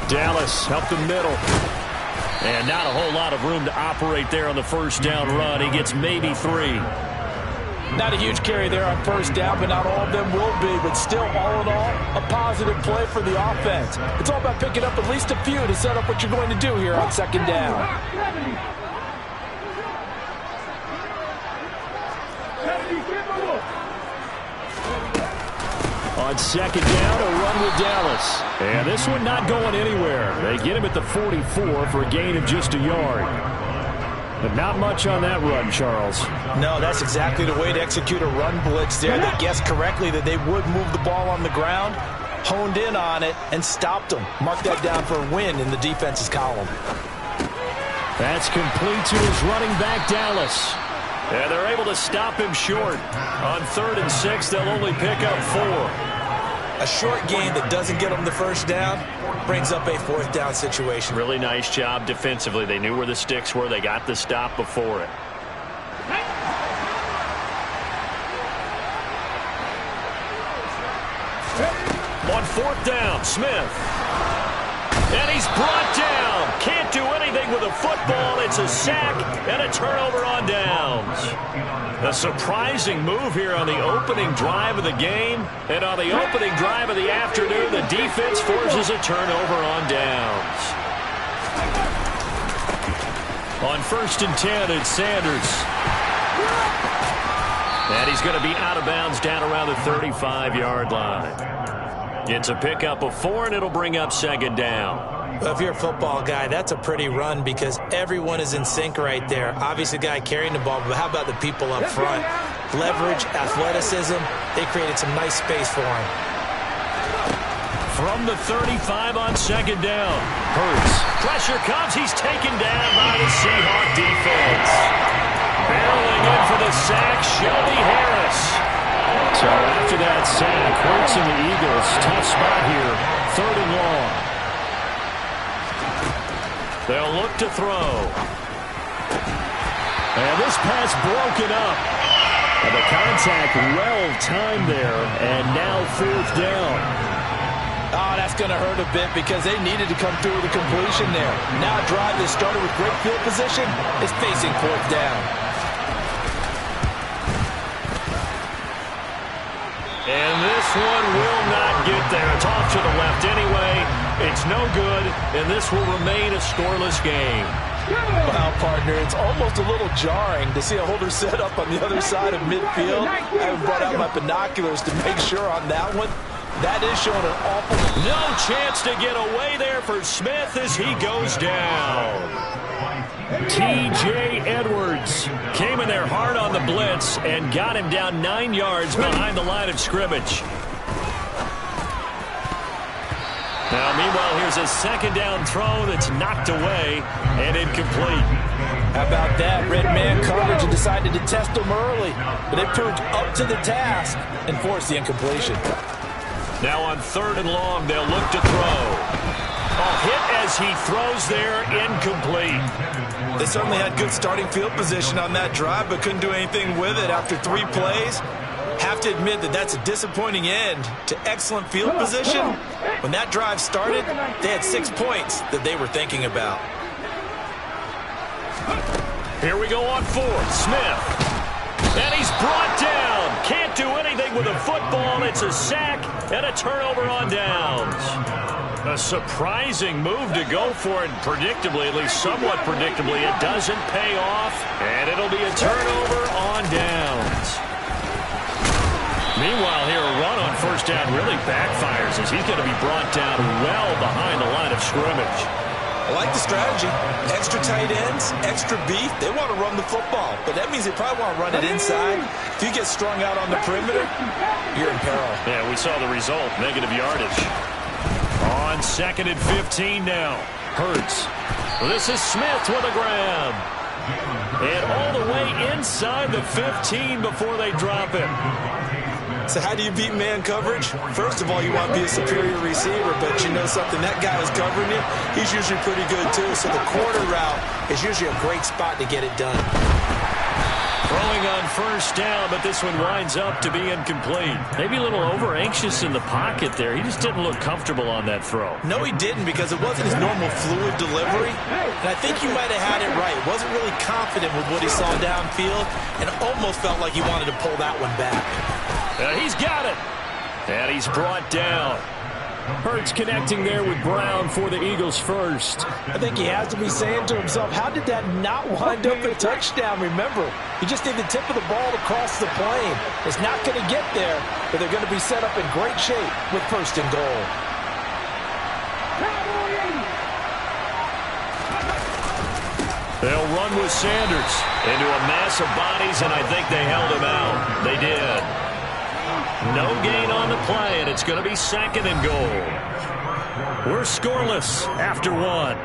Dallas up the middle. And not a whole lot of room to operate there on the first down run. He gets maybe 3. Not a huge carry there on first down, but not all of them will be. But still, all in all, a positive play for the offense. It's all about picking up at least a few to set up what you're going to do here on second down. On second down, a run with Dallas. And this one not going anywhere. They get him at the 44 for a gain of just a yard. But not much on that run, Charles. No, that's exactly the way to execute a run blitz there. They guessed correctly that they would move the ball on the ground, honed in on it, and stopped them. Mark that down for a win in the defense's column. That's complete to his running back, Dallas. And they're able to stop him short. On 3rd and 6, they'll only pick up 4. A short gain that doesn't get them the first down brings up a 4th down situation. Really nice job defensively. They knew where the sticks were. They got the stop before it. On 4th down, Smith. And he's brought down. Can't do anything with a football. It's a sack and a turnover on downs. A surprising move here on the opening drive of the game. And on the opening drive of the afternoon, the defense forces a turnover on downs. On 1st and 10, it's Sanders. And he's going to be out of bounds down around the 35-yard line. It's a pickup of 4, and it'll bring up second down. Well, if you're a football guy, that's a pretty run because everyone is in sync right there. Obviously, the guy carrying the ball, but how about the people up front? Leverage, athleticism, they created some nice space for him. From the 35 on second down, Hurts. Pressure comes. He's taken down by the Seahawk defense. Barreling in for the sack, Shelby Harris. So after that sack, Hurts and the Eagles, tough spot here, 3rd and long. They'll look to throw. And this pass broken up. And the contact well timed there, and now 4th down. Oh, that's going to hurt a bit because they needed to come through with a completion there. Now a drive that started with great field position is facing 4th down. And this one will not get there. It's off to the left anyway. It's no good, and this will remain a scoreless game. Wow, partner, it's almost a little jarring to see a holder set up on the other side of midfield. I haven't brought out my binoculars to make sure on that one. That is showing an awful... No chance to get away there for Smith as he goes down. T.J. Edwards came in there hard on the blitz and got him down 9 yards behind the line of scrimmage. Now, meanwhile, here's a second down throw that's knocked away and incomplete. How about that? Red man coverage and decided to test them early, but they proved up to the task and forced the incompletion. Now on 3rd and long, they'll look to throw. A hit as he throws there, incomplete. They certainly had good starting field position on that drive, but couldn't do anything with it after 3 plays. Have to admit that that's a disappointing end to excellent field position. When that drive started, they had 6 points that they were thinking about. Here we go on 4th. Smith. And he's brought down. Can't do anything with a football. It's a sack and a turnover on downs. A surprising move to go for it, predictably, at least somewhat predictably. It doesn't pay off, and it'll be a turnover on downs. Meanwhile, here, a run on first down really backfires as he's going to be brought down well behind the line of scrimmage. I like the strategy. Extra tight ends, extra beef. They want to run the football, but that means they probably want to run it inside. If you get strung out on the perimeter, you're in peril. Yeah, we saw the result, negative yardage. On 2nd and 15 now. Hurts. This is Smith with a grab. And all the way inside the 15 before they drop him. So how do you beat man coverage? First of all, you want to be a superior receiver, but you know something, that guy who's covering you, he's usually pretty good too. So the corner route is usually a great spot to get it done. Throwing on first down, but this one winds up to be incomplete. Maybe a little over-anxious in the pocket there. He just didn't look comfortable on that throw. No, he didn't, because it wasn't his normal fluid delivery. And I think you might have had it right. Wasn't really confident with what he saw downfield, and almost felt like he wanted to pull that one back. He's got it. And he's brought down. Hurts connecting there with Brown for the Eagles first. I think he has to be saying to himself, how did that not wind up a touchdown? Remember, he just did the tip of the ball across the plane. It's not going to get there, but they're going to be set up in great shape with first and goal. They'll run with Sanders into a mass of bodies, and I think they held him out. They did. No gain on the play, and it's going to be second and goal. We're scoreless after one.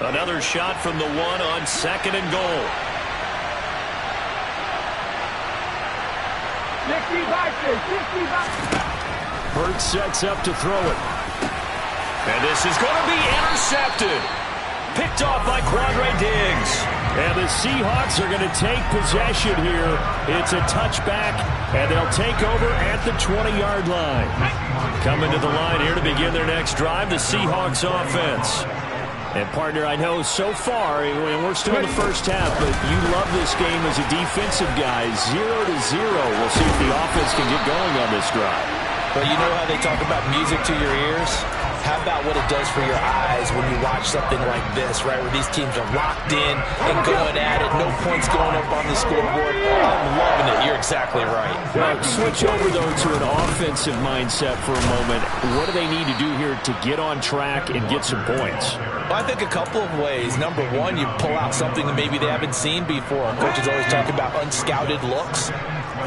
Another shot from the one on second and goal. 65. Hurts sets up to throw it. And this is going to be intercepted. Picked off by Quandre Diggs. And the Seahawks are going to take possession here. It's a touchback, and they'll take over at the 20-yard line. Coming to the line here to begin their next drive, the Seahawks offense. And, partner, I know so far, and we're still in the first half, but you love this game as a defensive guy. 0-0. We'll see if the offense can get going on this drive. Well, you know how they talk about music to your ears? How about what it does for your eyes when you watch something like this, right, where these teams are locked in and going at it, no points going up on the scoreboard. I'm loving it. You're exactly right. Well, switch over, though, to an offensive mindset for a moment. What do they need to do here to get on track and get some points? Well, I think a couple of ways. Number one, you pull out something that maybe they haven't seen before. Coaches always talk about unscouted looks.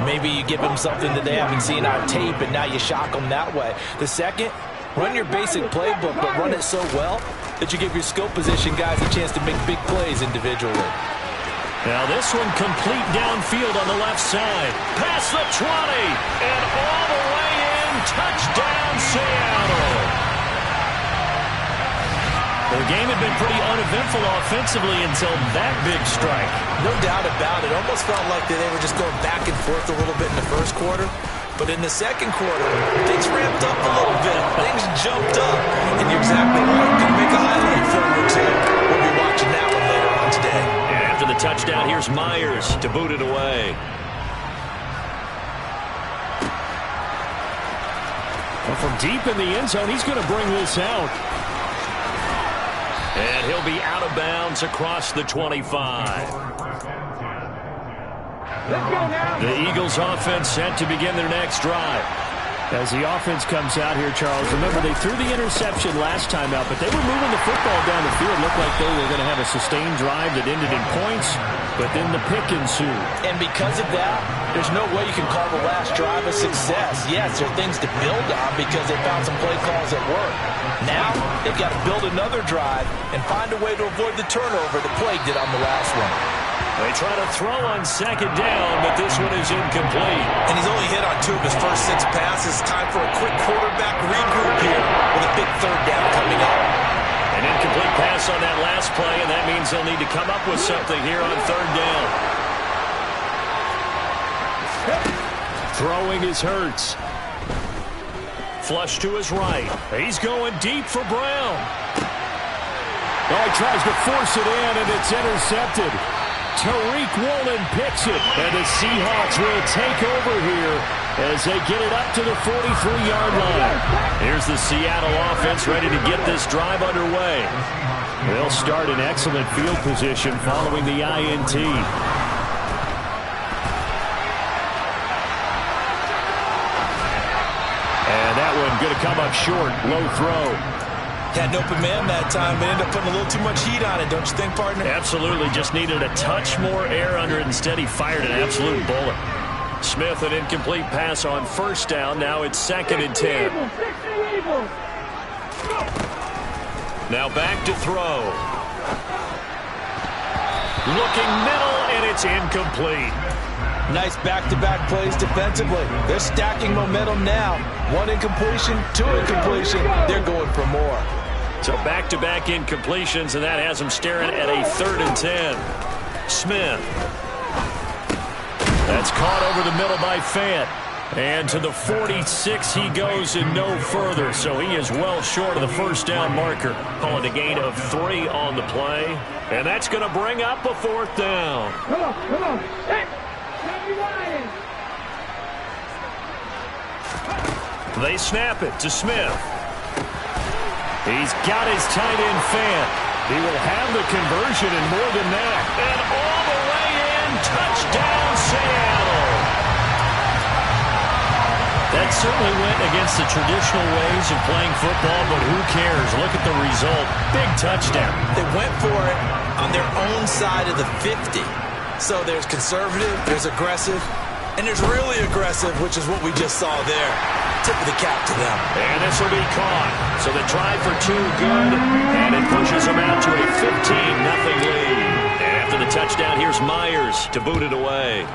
Maybe you give them something that they haven't seen on tape, and now you shock them that way. The second, run your basic playbook, but run it so well that you give your skill position guys a chance to make big plays individually. Now this one complete downfield on the left side. Past the 20, and all the way in. Touchdown, Seattle. The game had been pretty uneventful offensively until that big strike. No doubt about it. Almost felt like they were just going back and forth a little bit in the first quarter. But in the second quarter, things ramped up a little bit. Things jumped up. And you're exactly right. Going to make a highlight film or two. We'll be watching that one later on today. And after the touchdown, here's Myers to boot it away. Well, from deep in the end zone, he's going to bring this out. And he'll be out of bounds across the 25. The Eagles offense set to begin their next drive. As the offense comes out here, Charles, remember they threw the interception last time out, but they were moving the football down the field. Looked like they were going to have a sustained drive that ended in points, but then the pick ensued. And because of that, there's no way you can call the last drive a success. Yes, there are things to build on because they found some play calls that work. Now, they've got to build another drive and find a way to avoid the turnover the plague did on the last one. They try to throw on second down, but this one is incomplete. And he's only hit on 2 of his first 6 passes. Time for a quick quarterback regroup here with a big third down coming up. An incomplete pass on that last play, and that means they'll need to come up with something here on third down. Throwing is Hurts. Flush to his right. He's going deep for Brown. Oh, he tries to force it in, and it's intercepted. Tariq Woolen picks it, and the Seahawks will take over here as they get it up to the 43-yard line. Here's the Seattle offense ready to get this drive underway. They'll start in excellent field position following the INT. And that one going to come up short, low throw. Had an open man that time, but ended up putting a little too much heat on it, don't you think, partner? Absolutely. Just needed a touch more air under it. Instead, he fired an absolute bullet. Smith, an incomplete pass on first down. Now it's 2nd and 10. Now back to throw. Looking middle, and it's incomplete. Nice back-to-back plays defensively. They're stacking momentum now. 1 incompletion, 2 incompletion. They're going for more. So back-to-back incompletions, and that has them staring at a 3rd and 10. Smith. That's caught over the middle by Fant. And to the 46 he goes and no further. So he is well short of the first down marker. Calling a gain of 3 on the play. And that's going to bring up a 4th down. Come on. Hey, they snap it to Smith. He's got his tight end Fant. He will have the conversion and more than that. And all the way in, touchdown Seattle. That certainly went against the traditional ways of playing football, but who cares? Look at the result. Big touchdown. They went for it on their own side of the 50. So there's conservative, there's aggressive, and there's really aggressive, which is what we just saw there. Tip of the cap to them. And this will be caught. So the try for 2 good, and it pushes them out to a 15-0 lead. And after the touchdown, here's Myers to boot it away.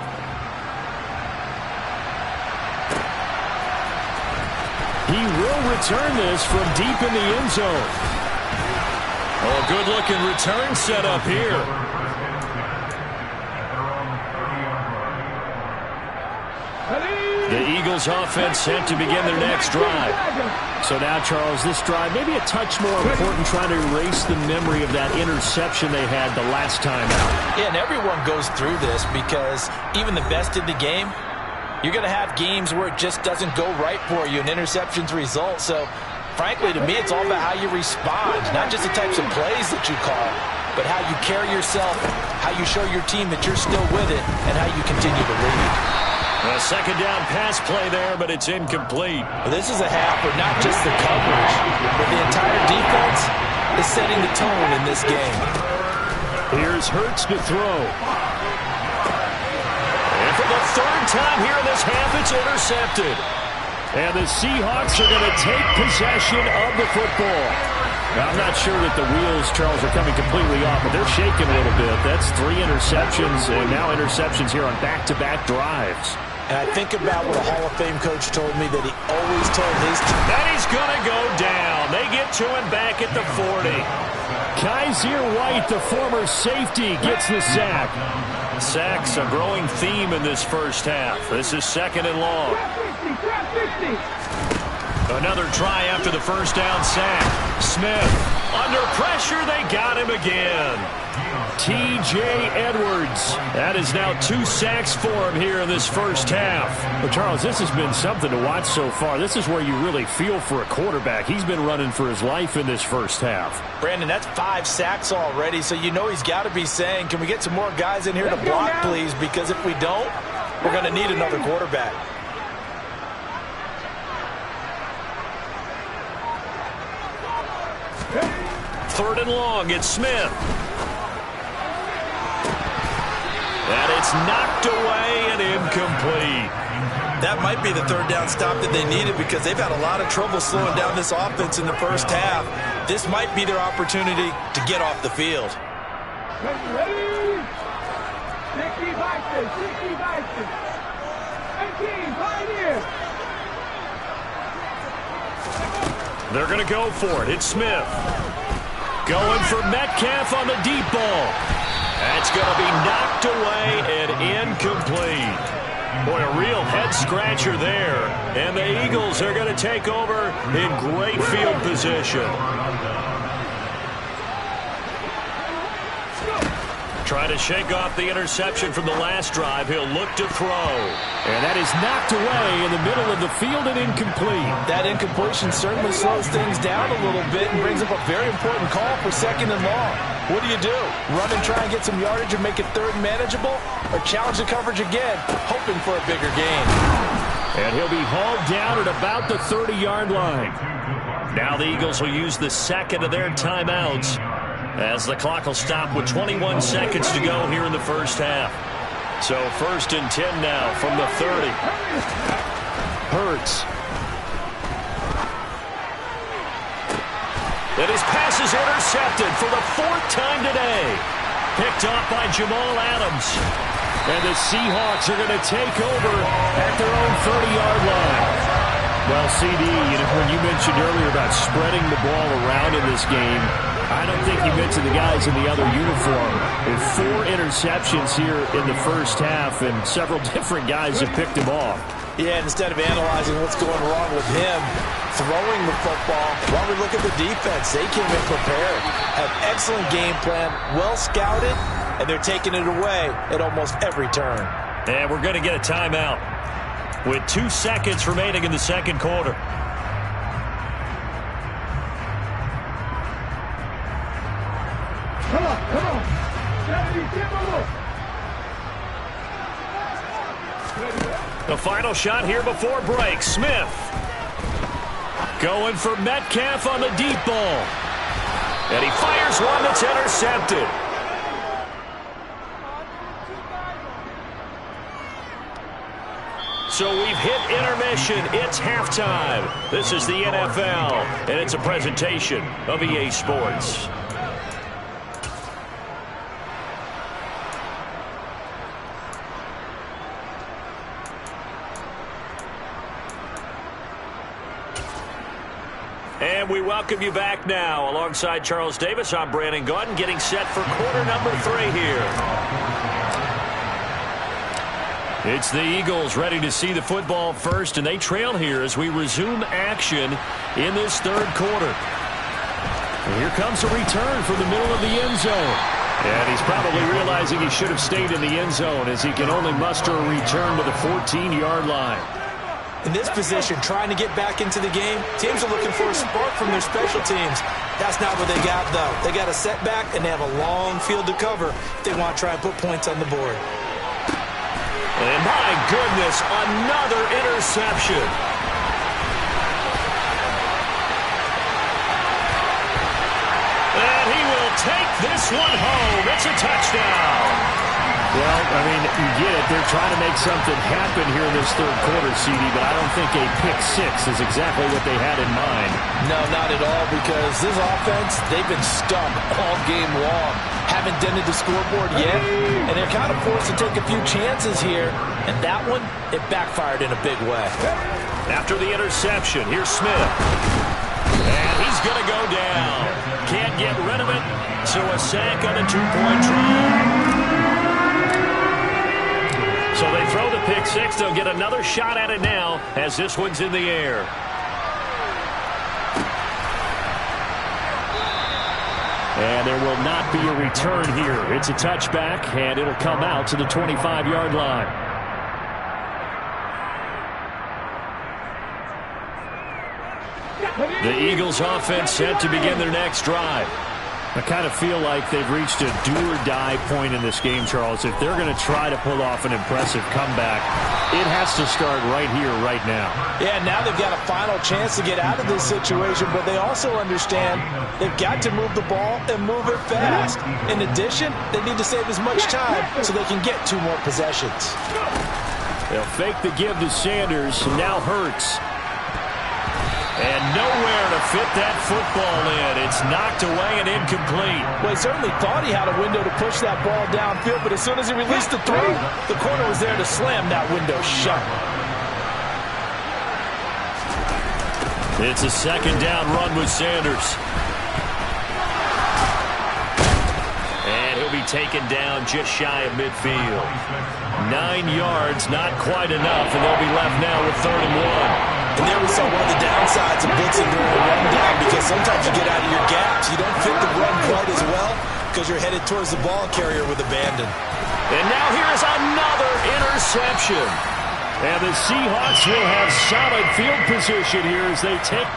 He will return this from deep in the end zone. Oh, good-looking return set up here. The Eagles offense set to begin their next drive. So now, Charles, this drive maybe a touch more important, trying to erase the memory of that interception they had the last time out. Yeah, and everyone goes through this because even the best in the game, you're going to have games where it just doesn't go right for you and interceptions result. So, frankly, to me, it's all about how you respond, not just the types of plays that you call, but how you carry yourself, how you show your team that you're still with it, and how you continue to lead. A 2nd down pass play there, but it's incomplete. Well, this is a half where not just the coverage, but the entire defense is setting the tone in this game. Here's Hurts to throw. And for the 3rd time here in this half, it's intercepted. And the Seahawks are going to take possession of the football. Now, I'm not sure that the wheels, Charles, are coming completely off, but they're shaking a little bit. That's 3 interceptions, and now interceptions here on back-to-back drives. And I think about what a Hall of Fame coach told me that he always told his team. That he's going to go down. They get to him back at the 40. Kaiser White, the former safety, gets the sack. Sacks a growing theme in this first half. This is 2nd and long. Another try after the first down sack. Smith under pressure. They got him again. T.J. Edwards. That is now 2 sacks for him here in this first half. Well, Charles, this has been something to watch so far. This is where you really feel for a quarterback. He's been running for his life in this first half. Brandon, that's 5 sacks already, so you know he's got to be saying, can we get some more guys in here to block, please? Because if we don't, we're going to need another quarterback. Third and long, it's Smith. And it's knocked away and incomplete. That might be the 3rd down stop that they needed because they've had a lot of trouble slowing down this offense in the first half. This might be their opportunity to get off the field. Ready? 60 boxes, 60 boxes. 18, Pioneer. They're going to go for it. It's Smith. Going for Metcalf on the deep ball. That's going to be knocked away and incomplete. Boy, a real head-scratcher there. And the Eagles are going to take over in great field position. Try to shake off the interception from the last drive. He'll look to throw. And that is knocked away in the middle of the field and incomplete. That incompletion certainly slows things down a little bit and brings up a very important call for 2nd and long. What do you do? Run and try and get some yardage and make it 3rd and manageable? Or challenge the coverage again, hoping for a bigger gain? And he'll be hauled down at about the 30-yard line. Now the Eagles will use the 2nd of their timeouts, as the clock will stop with 21 seconds to go here in the first half. So 1st and 10 now from the 30. Hurts. And his pass is intercepted for the 4th time today. Picked off by Jamal Adams. And the Seahawks are going to take over at their own 30-yard line. Well, CD, when you mentioned earlier about spreading the ball around in this game, I don't think you mentioned the guys in the other uniform. With 4 interceptions here in the first half, and several different guys have picked him off. Yeah, instead of analyzing what's going wrong with him throwing the football, while we look at the defense, they came in prepared. Have excellent game plan, well scouted, and they're taking it away at almost every turn. And we're going to get a timeout with 2 seconds remaining in the second quarter. Come on. The final shot here before break. Smith going for Metcalf on the deep ball. And he fires one that's intercepted. So we've hit intermission. It's halftime. This is the NFL, and it's a presentation of EA Sports. And we welcome you back now. Alongside Charles Davis, I'm Brandon Gaudin, getting set for quarter number 3 here. It's the Eagles ready to see the football first, and they trail here as we resume action in this third quarter. And here comes a return from the middle of the end zone. And he's probably realizing he should have stayed in the end zone as he can only muster a return to the 14-yard line. In this position, trying to get back into the game, teams are looking for a spark from their special teams. That's not what they got, though. They got a setback, and they have a long field to cover if they want to try and put points on the board. And my goodness, another interception. And he will take this one home. It's a touchdown. Well, I mean, you get it. They're trying to make something happen here in this third quarter, CD, but I don't think a pick 6 is exactly what they had in mind. No, not at all, because this offense, they've been stuck all game long. Haven't dented the scoreboard yet, and they're kind of forced to take a few chances here, and that one, it backfired in a big way. After the interception, here's Smith. And he's going to go down. Can't get rid of it, so a sack on a 2-point try. So they throw the pick 6. They'll get another shot at it now as this one's in the air. And there will not be a return here. It's a touchback, and it'll come out to the 25-yard line. The Eagles offense set to begin their next drive. I kind of feel like they've reached a do-or-die point in this game, Charles. If they're going to try to pull off an impressive comeback, it has to start right here, right now. Yeah, now they've got a final chance to get out of this situation, but they also understand they've got to move the ball and move it fast. In addition, they need to save as much time so they can get 2 more possessions. They'll fake the give to Sanders, and now Hurts. And nowhere to fit that football in. It's knocked away and incomplete. Well, he certainly thought he had a window to push that ball downfield, but as soon as he released the throw, the corner was there to slam that window shut. It's a second down run with Sanders. And he'll be taken down just shy of midfield. 9 yards, not quite enough, and they'll be left now with 3rd and 1. And there we saw one of the downsides of blitzing during a run down, because sometimes you get out of your gaps. You don't fit the run quite as well because you're headed towards the ball carrier with abandon. And now here's another interception. And the Seahawks will have solid field position here as they take...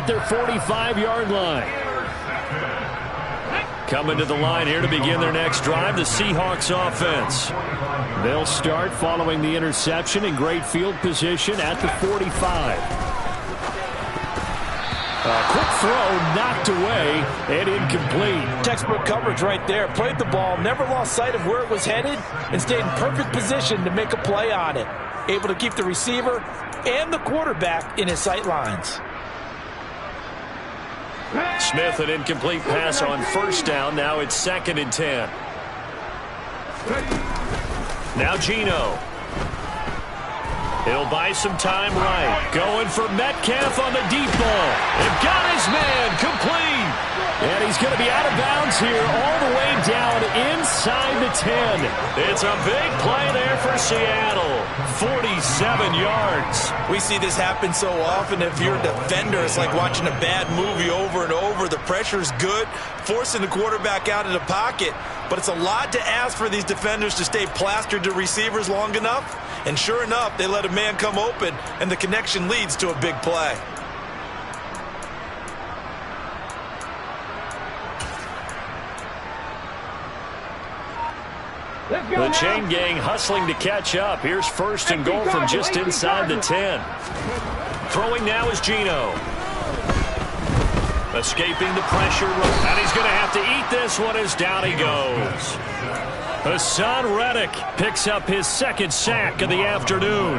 at their 45-yard line. Coming to the line here to begin their next drive, the Seahawks offense. They'll start following the interception in great field position at the 45. A quick throw knocked away and incomplete. Textbook coverage right there. Played the ball, never lost sight of where it was headed, and stayed in perfect position to make a play on it. Able to keep the receiver and the quarterback in his sight lines. Smith, an incomplete pass on first down. Now it's 2nd and 10. Now Geno. He'll buy some time right. Going for Metcalf on the deep ball. And got his man complete. And he's going to be out of bounds here all the way down inside the 10. It's a big play there for Seattle. 47 yards. We see this happen so often. If you're a defender, it's like watching a bad movie over and over. The pressure's good, forcing the quarterback out of the pocket. But it's a lot to ask for these defenders to stay plastered to receivers long enough. And sure enough, they let a man come open, and the connection leads to a big play. The chain gang hustling to catch up. Here's 1st and goal from just inside the 10. Throwing now is Geno. Escaping the pressure, and he's going to have to eat this one as down he goes. Hassan Reddick picks up his 2nd sack of the afternoon.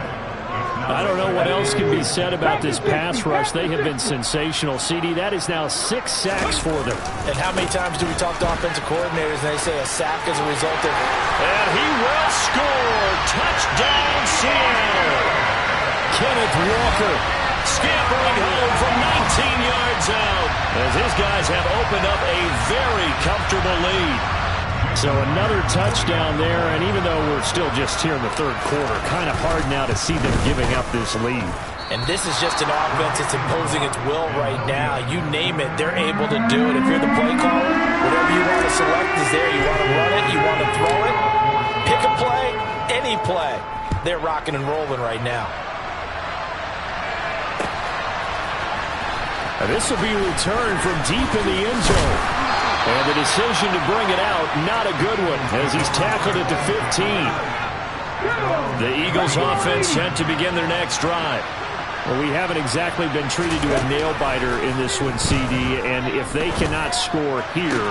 I don't know what else can be said about this pass rush. They have been sensational. CD, that is now 6 sacks for them. And how many times do we talk to offensive coordinators and they say a sack as a result of... And he will score. Touchdown, Seattle. Kenneth Walker scampering home from 19 yards out as his guys have opened up a very comfortable lead. So another touchdown there, and even though we're still just here in the 3rd quarter, kind of hard now to see them giving up this lead. And this is just an offense that's imposing its will right now. You name it, they're able to do it. If you're the play caller, whatever you want to select is there. You want to run it, you want to throw it, pick a play, any play. They're rocking and rolling right now. And this will be returned from deep in the end zone. And the decision to bring it out, not a good one, as he's tackled at the 15. The Eagles offense set to begin their next drive. Well, we haven't exactly been treated to a nail-biter in this one, CD, and if they cannot score here,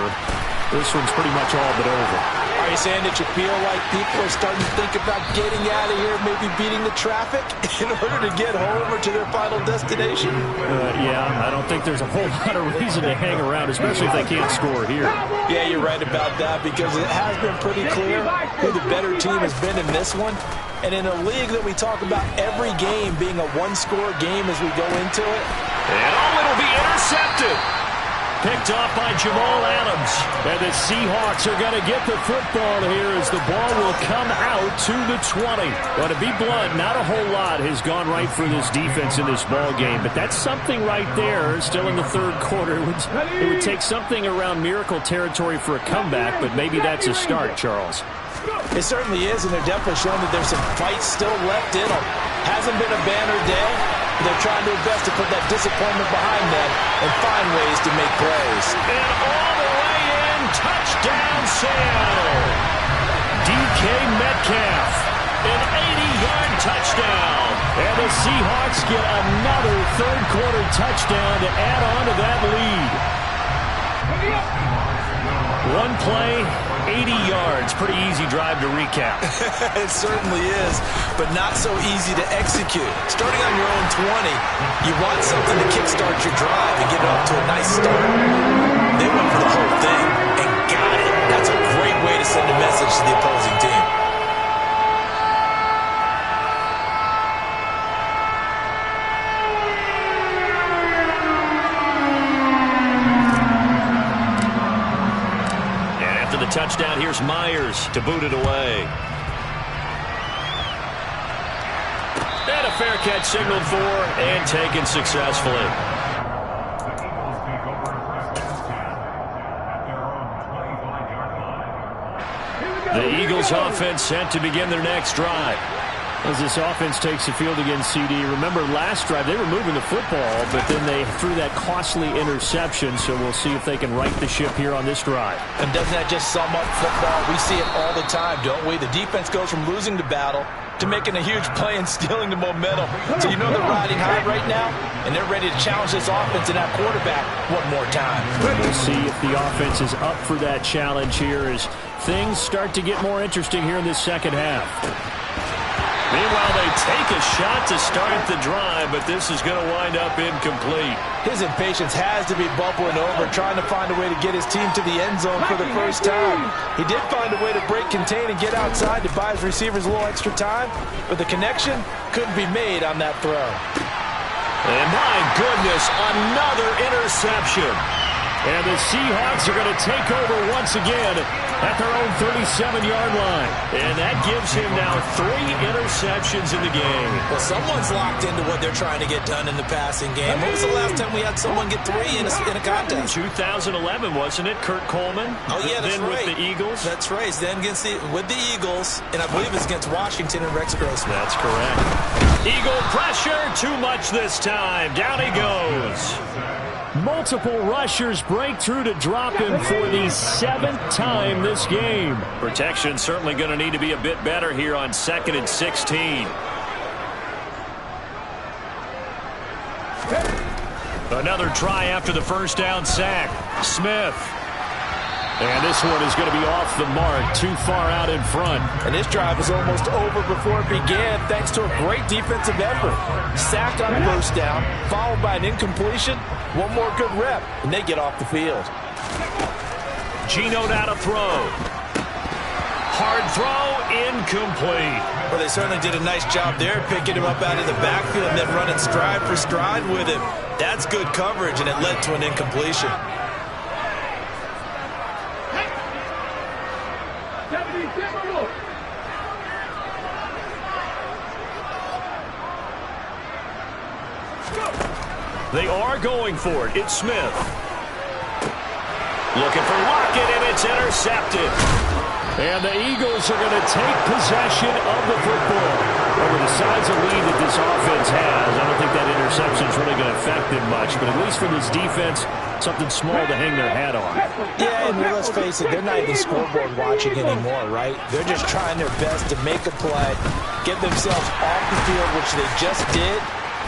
this one's pretty much all but over. Are you saying that you feel like people are starting to think about getting out of here, maybe beating the traffic in order to get home or to their final destination? Yeah, I don't think there's a whole lot of reason to hang around, especially if they can't score here. Yeah, you're right about that, because it has been pretty clear who the better team has been in this one. And in a league that we talk about every game being a one-score game as we go into it. And it'll be intercepted. Picked off by Jamal Adams. And the Seahawks are going to get the football here as the ball will come out to the 20. But to be blunt, not a whole lot has gone right for this defense in this ball game. But that's something right there, still in the 3rd quarter. It would take something around miracle territory for a comeback, but maybe that's a start, Charles. It certainly is, and they're definitely showing that there's some fight still left in them. Hasn't been a banner day. They're trying their best to put that disappointment behind them and find ways to make plays. And all the way in, touchdown Seattle. DK Metcalf, an 80-yard touchdown. And the Seahawks get another 3rd quarter touchdown to add on to that lead. One play, 80 yards. Pretty easy drive to recap. It certainly is, but not so easy to execute. Starting on your own 20, you want something to kickstart your drive and get it off to a nice start. They went for the whole thing and got it. That's a great way to send a message to the opposing team. Touchdown, here's Myers to boot it away. And a fair catch signaled for and taken successfully. The Eagles offense set to begin their next drive. As this offense takes the field against CD, remember last drive they were moving the football, but then they threw that costly interception, so we'll see if they can right the ship here on this drive. And doesn't that just sum up football? We see it all the time, don't we? The defense goes from losing the battle to making a huge play and stealing the momentum. So you know they're riding high right now, and they're ready to challenge this offense and that quarterback one more time. We'll see if the offense is up for that challenge here as things start to get more interesting here in this second half. Meanwhile, they take a shot to start the drive, but this is going to wind up incomplete. His impatience has to be bubbling over, trying to find a way to get his team to the end zone for the first time. He did find a way to break contain and get outside to buy his receivers a little extra time, but the connection couldn't be made on that throw. And my goodness, another interception. And the Seahawks are going to take over once again at their own 37-yard line. And that gives him now 3 interceptions in the game. Well, someone's locked into what they're trying to get done in the passing game. When was the last time we had someone get 3 in a contest? 2011, wasn't it? Kurt Coleman? Oh, yeah, that's then right. With the Eagles? That's right. Then with the Eagles, and I believe it's against Washington and Rex Grossman. That's correct. Eagle pressure, too much this time. Down he goes. Multiple rushers break through to drop him for the 7th time this game. Protection certainly going to need to be a bit better here on 2nd and 16. Another try after the first down sack. Smith. And this one is going to be off the mark, too far out in front. And this drive was almost over before it began thanks to a great defensive effort. Sacked on first down, followed by an incompletion. One more good rep, and they get off the field. Geno now to throw. Hard throw, incomplete. Well, they certainly did a nice job there, picking him up out of the backfield and then running stride for stride with him. That's good coverage, and it led to an incompletion. They are going for it. It's Smith. Looking for Lockett, and it's intercepted. And the Eagles are going to take possession of the football. Over the size of lead that this offense has, I don't think that interception is really going to affect them much. But at least for this defense, something small to hang their hat on. Yeah, and let's face it, they're not even scoreboard watching anymore, right? They're just trying their best to make a play, get themselves off the field, which they just did,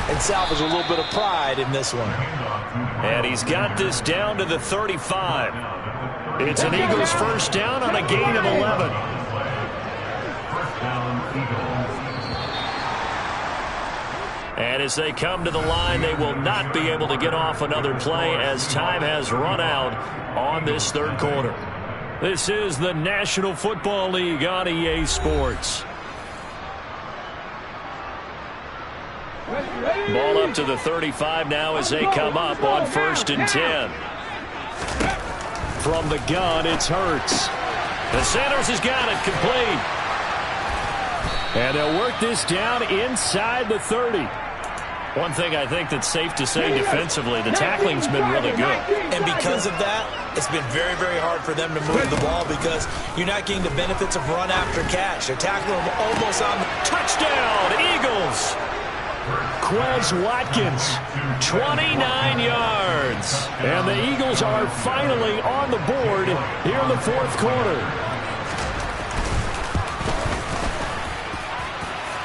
and salvage a little bit of pride in this one. And he's got this down to the 35. It's an Eagles first down on a gain of 11. And as they come to the line, they will not be able to get off another play as time has run out on this third quarter. This is the National Football League on EA Sports. Ball up to the 35 now as they come up on 1st and 10. From the gun, it's Hurts. The Sanders has got it complete. And they'll work this down inside the 30. One thing I think that's safe to say defensively, the tackling's been really good. And because of that, it's been very, very hard for them to move the ball because you're not getting the benefits of run after catch. They're tackling them almost on the touchdown, Eagles. Quez Watkins, 29 yards. And the Eagles are finally on the board here in the 4th quarter.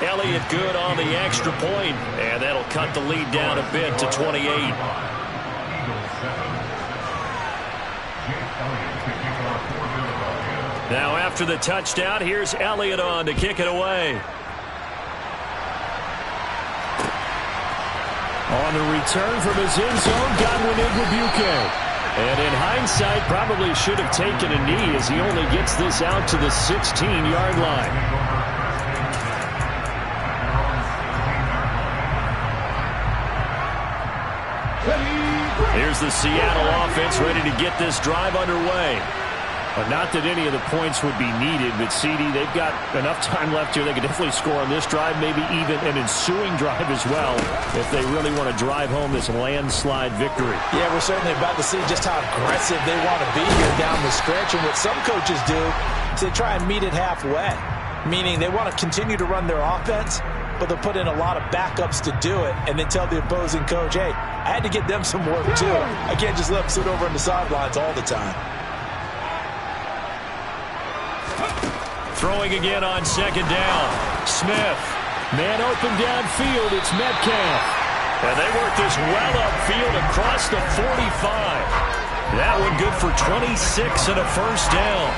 Elliott good on the extra point, and that'll cut the lead down a bit to 28. Now after the touchdown, here's Elliott on to kick it away. On the return from his end zone, Godwin Igwebuike. And in hindsight, probably should have taken a knee as he only gets this out to the 16-yard line. Here's the Seattle offense ready to get this drive underway. But not that any of the points would be needed, but CD, they've got enough time left here. They could definitely score on this drive, maybe even an ensuing drive as well, if they really want to drive home this landslide victory. Yeah, we're certainly about to see just how aggressive they want to be here down the stretch. And what some coaches do is they try and meet it halfway. meaning they want to continue to run their offense, but they'll put in a lot of backups to do it and then tell the opposing coach, hey, I had to get them some work too. I can't just let them sit over on the sidelines all the time. Throwing again on second down. Smith. Man open downfield. It's Metcalf. And they work this well upfield across the 45. That one good for 26 and a first down.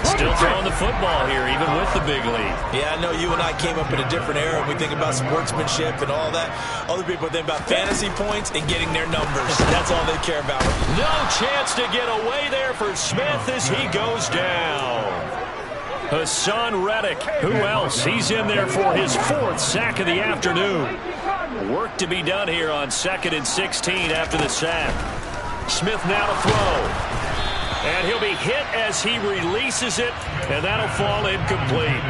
Still throwing the football here, even with the big lead. Yeah, I know you and I came up in a different era. We think about sportsmanship and all that. Other people think about fantasy points and getting their numbers. That's all they care about. No chance to get away there for Smith as he goes down. Hassan Reddick, who else? He's in there for his 4th sack of the afternoon. Work to be done here on 2nd and 16 after the sack. Smith now to throw. And he'll be hit as he releases it, and that'll fall incomplete.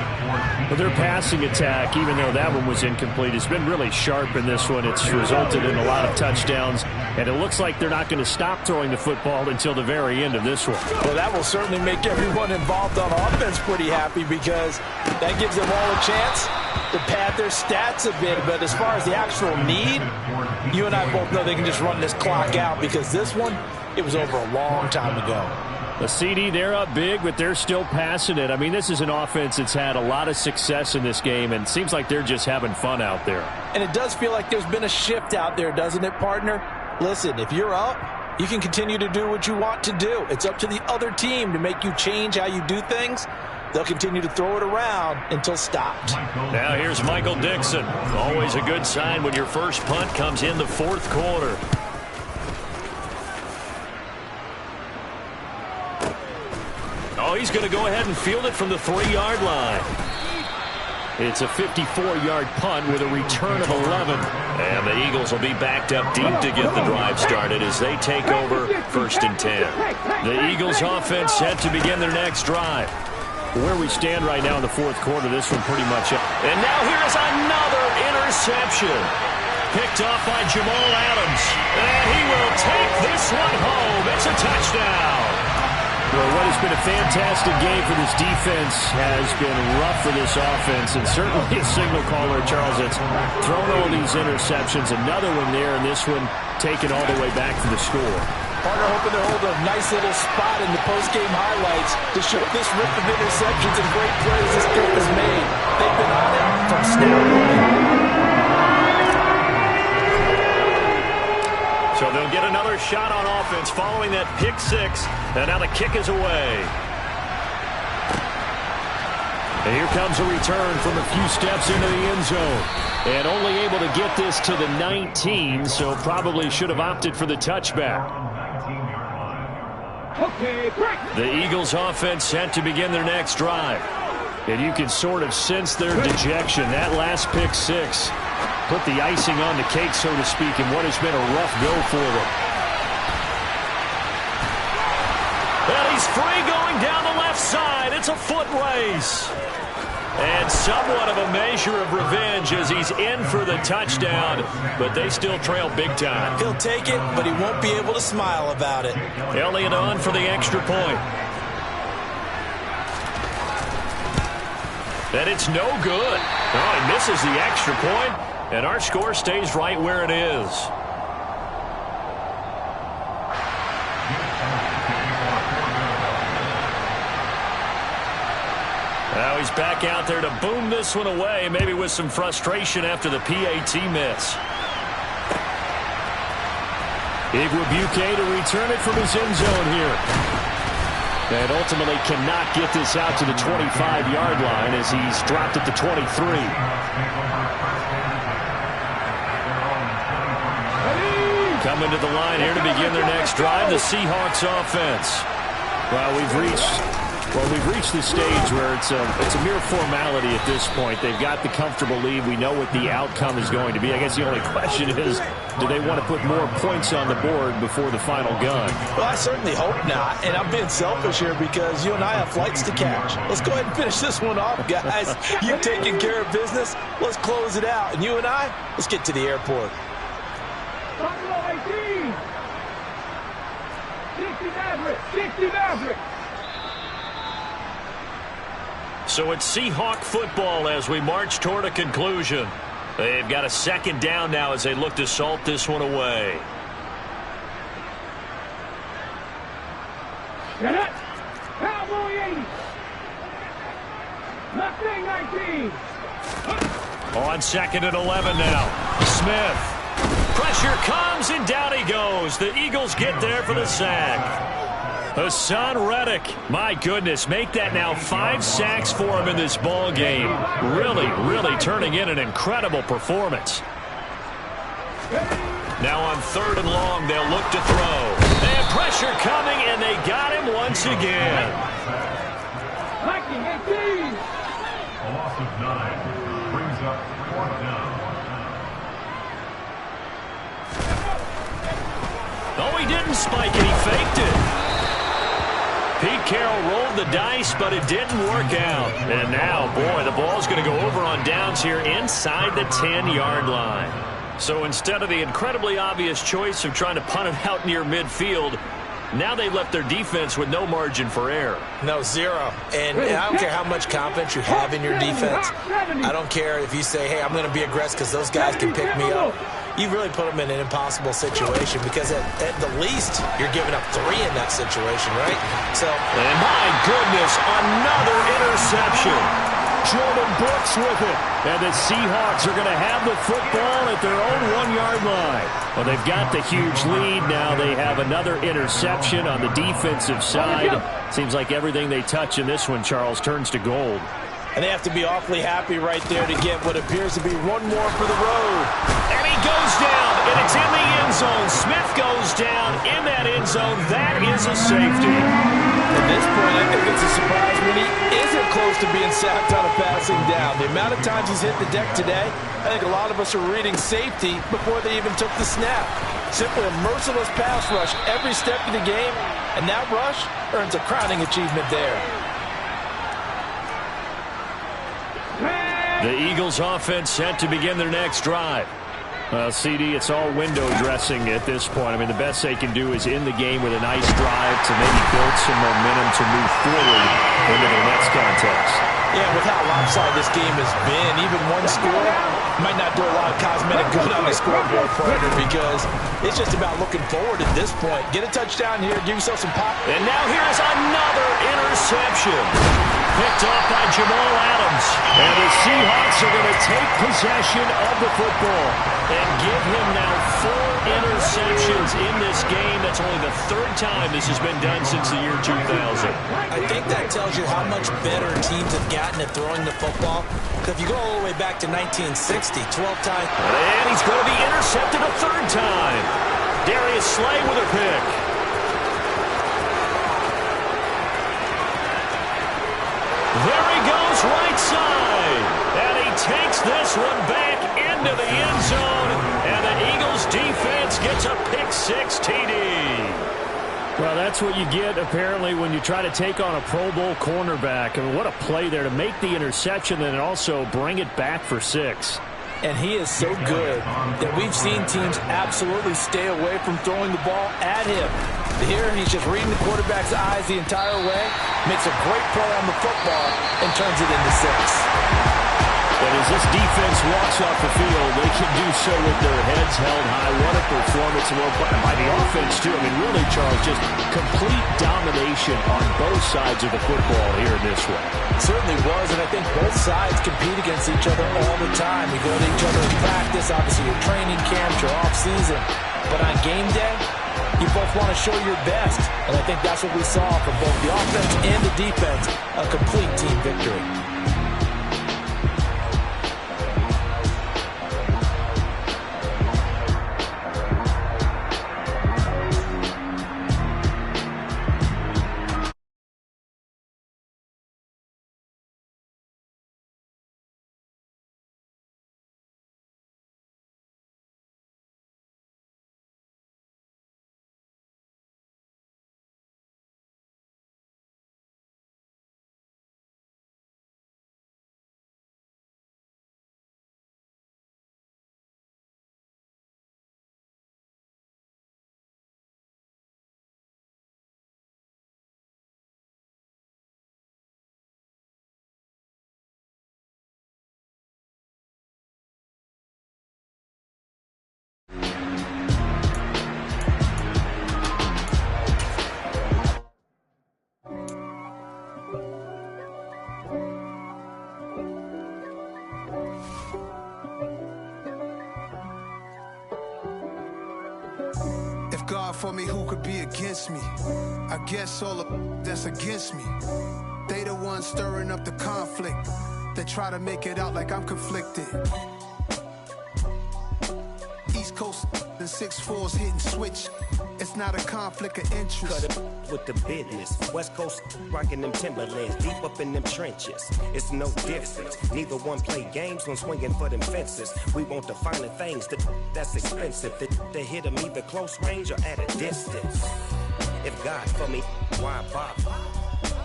Well, their passing attack, even though that one was incomplete, has been really sharp in this one. It's resulted in a lot of touchdowns, and it looks like they're not going to stop throwing the football until the very end of this one. Well, that will certainly make everyone involved on offense pretty happy because that gives them all a chance to pad their stats a bit. But as far as the actual need, you and I both know they can just run this clock out because this one, it was over a long time ago. The CD, they're up big, but they're still passing it. I mean, this is an offense that's had a lot of success in this game, and it seems like they're just having fun out there. And it does feel like there's been a shift out there, doesn't it, partner? Listen, if you're up, you can continue to do what you want to do. It's up to the other team to make you change how you do things. They'll continue to throw it around until stopped. Now here's Michael Dixon. Always a good sign when your first punt comes in the 4th quarter. Oh, he's going to go ahead and field it from the 3-yard line. It's a 54-yard punt with a return of 11. And the Eagles will be backed up deep to get the drive started as they take over 1st and 10. The Eagles offense set to begin their next drive. Where we stand right now in the 4th quarter, this one pretty much up. And now here's another interception. Picked off by Jamal Adams. And he will take this one home. It's a touchdown. Well, what has been a fantastic game for this defense has been rough for this offense, and certainly a signal caller, Charles, that's thrown all these interceptions. Another one there, and this one taken all the way back to the score. Partner hoping to hold a nice little spot in the post-game highlights to show this rip of interceptions and great plays this group has made. They've been on it from snap one. So they'll get another shot on offense following that pick 6. And now the kick is away. And here comes a return from a few steps into the end zone. And only able to get this to the 19, so probably should have opted for the touchback. The Eagles offense set to begin their next drive. And you can sort of sense their dejection. That last pick 6 put the icing on the cake, so to speak, in what has been a rough go for them. And he's free going down the left side. It's a foot race. And somewhat of a measure of revenge as he's in for the touchdown, but they still trail big time. He'll take it, but he won't be able to smile about it. Elliott on for the extra point. And it's no good. Oh, he misses the extra point, and our score stays right where it is. Now he's back out there to boom this one away, maybe with some frustration after the PAT miss. Igwebuike to return it from his end zone here. And ultimately cannot get this out to the 25-yard line as he's dropped at the 23. Coming to the line here to begin their next drive, the Seahawks offense. Well, we've reached the stage where it's a mere formality at this point. They've got the comfortable lead. We know what the outcome is going to be. I guess the only question is, do they want to put more points on the board before the final gun? Well, I certainly hope not. And I'm being selfish here because you and I have flights to catch. Let's go ahead and finish this one off, guys. You taking care of business. Let's close it out. And you and I, let's get to the airport. 60 Maverick. So it's Seahawk football as we march toward a conclusion. They've got a second down now as they look to salt this one away. Get it. Cowboy 80. Left wing 19. On 2nd and 11 now. Smith. Pressure comes and down he goes. The Eagles get there for the sack. Hassan Reddick, my goodness, make that now 5 sacks for him in this ball game. Really turning in an incredible performance. Now on 3rd and long, they'll look to throw. And pressure coming, and they got him once again. Liking 18. A loss of 9 brings up 4th down. Oh, he didn't spike it, he faked it. Pete Carroll rolled the dice, but it didn't work out. And now, boy, the ball's going to go over on downs here inside the 10-yard line. So instead of the incredibly obvious choice of trying to punt it out near midfield, now they've left their defense with no margin for error. No, zero. And I don't care how much confidence you have in your defense. I don't care if you say, hey, I'm going to be aggressive because those guys can pick me up. You really put them in an impossible situation because at the least, you're giving up 3 in that situation, right? So, and my goodness, another interception. Jordan Brooks with it. And the Seahawks are going to have the football at their own 1-yard line. Well, they've got the huge lead. Now they have another interception on the defensive side. Seems like everything they touch in this one, Charles, turns to gold. And they have to be awfully happy right there to get what appears to be one more for the road. And he goes down, and it's in the end zone. Smith goes down in that end zone. That is a safety. At this point, I think it's a surprise when he isn't close to being sacked on a passing down. The amount of times he's hit the deck today, I think a lot of us are reading safety before they even took the snap. Simply a merciless pass rush every step of the game, and that rush earns a crowning achievement there. The Eagles offense set to begin their next drive. Well, CD, it's all window dressing at this point. I mean, the best they can do is end the game with a nice drive to maybe build some momentum to move forward into the next contest. Yeah, with how lopsided this game has been, even one score might not do a lot of cosmetic good on the scoreboard, partner, because it's just about looking forward at this point. Get a touchdown here, give yourself some pop. And now here's another interception. Picked off by Jamal Adams. And the Seahawks are going to take possession of the football and give him now 4 interceptions in this game. That's only the 3rd time this has been done since the year 2000. I think that tells you how much better teams have gotten at throwing the football. If you go all the way back to 1960, 12 times. And he's going to be intercepted a 3rd time. Darius Slay with a pick. There he goes, right side. And he takes this one back into the end zone. And the Eagles defense gets a pick-6 TD. Well, that's what you get, apparently, when you try to take on a Pro Bowl cornerback. I mean, what a play there to make the interception and also bring it back for 6. And he is so good that we've seen teams absolutely stay away from throwing the ball at him. Here, he's just reading the quarterback's eyes the entire way, makes a great play on the football, and turns it into 6. But as this defense walks off the field, they can do so with their heads held high. What a performance by the offense, too. I mean, really, Charles, just complete domination on both sides of the football here in this one. It certainly was, and I think both sides compete against each other all the time. You go to each other in practice, obviously your training camps, your off-season. But on game day, you both want to show your best. And I think that's what we saw from both the offense and the defense, a complete team victory. for me, who could be against me? I guess all the that's against me. They the ones stirring up the conflict. They try to make it out like I'm conflicted. East Coast and 6'4's hitting switch. It's not a conflict of interest. Cut it with the business. West Coast rocking them Timberlands, deep up in them trenches. It's no difference. Neither one play games when swinging for them fences. We want the finer things that's expensive. They hit them either close range or at a distance. If God for me, why bother?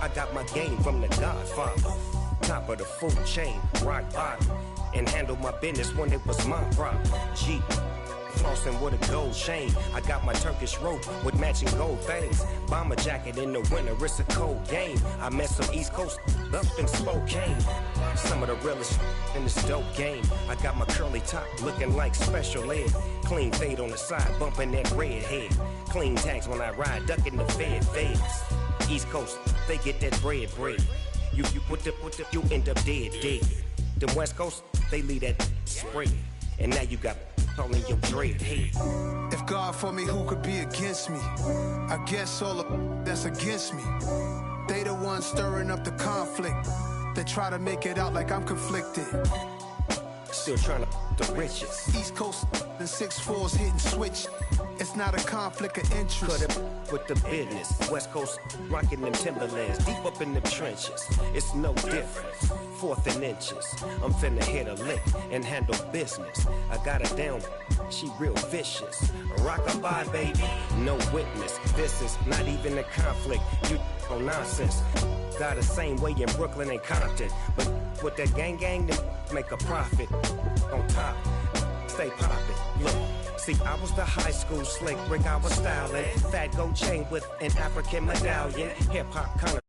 I got my game from the Godfather. Top of the food chain, rock bottom. And handle my business when it was my problem. G. Flossing with a gold chain. I got my Turkish rope with matching gold things. Bomber jacket in the winter, it's a cold game. I met some East Coast up in Spokane. Some of the realest in this dope game. I got my curly top looking like special ed. Clean fade on the side, bumping that red head. Clean tags when I ride, ducking the feds. East Coast, they get that bread. You put the, you end up dead. Them West Coast, they leave that spread. And now you got all in your dread head. If God for me, who could be against me? I guess all the that's against me. They the ones stirring up the conflict. They try to make it out like I'm conflicted. Still trying to the riches. East Coast and 6'4's hitting switch. It's not a conflict of interest. Cut it with the business. West Coast rocking them Timberlands, deep up in them trenches. It's no difference. 4th and inches. I'm finna hit a lick and handle business. I got her down, she real vicious. Rock-a-bye, baby, no witness. This is not even a conflict. You on nonsense. Got the same way in Brooklyn and Compton. But with that gang, they make a profit. On top, stay poppin'. Look, see, I was the high school slick Rick, I was styling. Fat gold chain with an African medallion. Hip-hop kind of